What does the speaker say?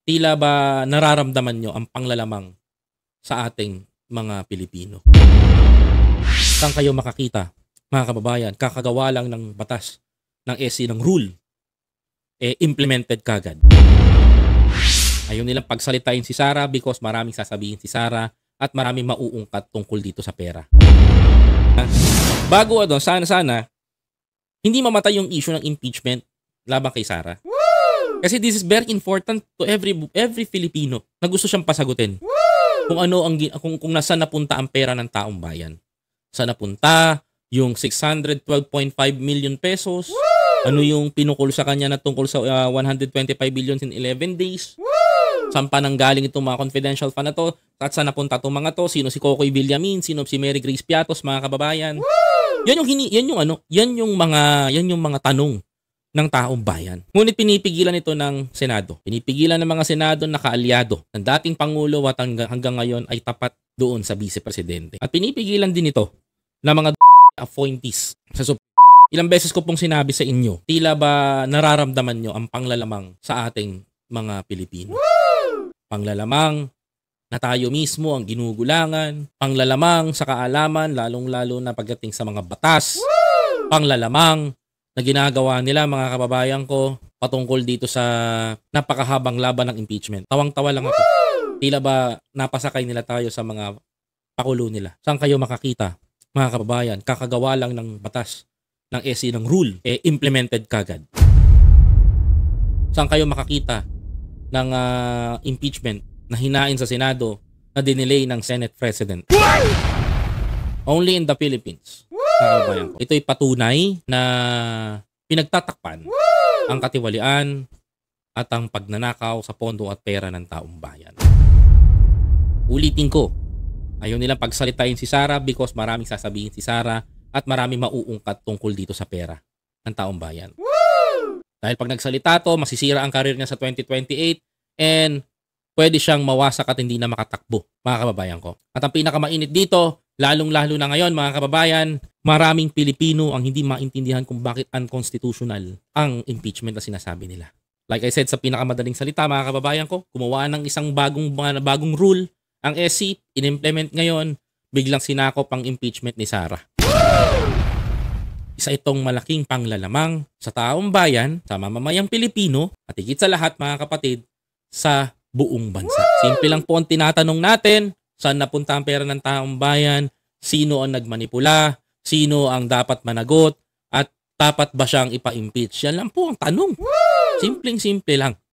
Tila ba nararamdaman nyo ang panglalamang sa ating mga Pilipino? Saan kayo makakita, mga kababayan? Kakagawa lang ng batas ng SC ng rule, implemented kagad. Ayaw nilang pagsalitain si Sara because maraming sasabihin si Sara at maraming mauungkat tungkol dito sa pera. Bago sana hindi mamatay yung issue ng impeachment laban kay Sara. Kasi this is very important to every Filipino na gusto siyang pasagutin. Kung ano kung nasaan napunta ang pera ng taong bayan. Saan napunta yung 612.5 million pesos? Ano yung pinukol sa kanya na tungkol sa 125 billion in 11 days? Saan pa nanggaling itong mga confidential fund na to? At saan napunta itong mga to? Sino si Cocoy Villamin? Sino si Mary Grace Piatos, mga kababayan? Yan yung mga tanong ng taong bayan. Ngunit pinipigilan ito ng Senado. Pinipigilan ng mga Senado na kaalyado ng dating Pangulo at hanggang ngayon ay tapat doon sa Vice Presidente. At pinipigilan din ito ng mga appointees sa Supreme. Ilang beses ko pong sinabi sa inyo, tila ba nararamdaman nyo ang panglalamang sa ating mga Pilipino? Panglalamang na tayo mismo ang ginugulangan, panglalamang sa kaalaman, lalong-lalo na pagdating sa mga batas, panglalamang na ginagawa nila, mga kababayan ko, patungkol dito sa napakahabang laban ng impeachment. Tawang-tawa lang ako. Tila ba napasakay nila tayo sa mga pakulo nila? Saan kayo makakita, mga kababayan? Kakagawa lang ng batas ng SC ng rule, implemented kagad. Saan kayo makakita ng impeachment na hinain sa Senado na dinelay ng Senate President? Only in the Philippines. Ko. Ito'y patunay na pinagtatakpan ang katiwalian at ang pagnanakaw sa pondo at pera ng taong bayan. Ulitin ko, ayaw nilang pagsalitain si Sara because maraming sasabihin si Sara at maraming mauungkat tungkol dito sa pera ng taong bayan. Dahil pag nagsalita to, masisira ang karir niya sa 2028 and pwede siyang mawasak at hindi na makatakbo, mga kababayan ko. At ang pinakamainit dito, lalong-lalo na ngayon, mga kababayan, maraming Pilipino ang hindi maintindihan kung bakit unconstitutional ang impeachment na sinasabi nila. Like I said, sa pinakamadaling salita, mga kababayan ko, gumawa ng isang bagong rule ang SC, in-implement ngayon, biglang sinakop ang impeachment ni Sara. Isa itong malaking panglalamang sa taong bayan, sa mamamayang Pilipino, at higit sa lahat, mga kapatid, sa buong bansa. Simple lang po ang tinatanong natin, saan napunta ang pera ng taong bayan, sino ang nagmanipula, sino ang dapat managot, at dapat ba siyang ipa-impeach? Yan lang po ang tanong. Simpleng-simple lang.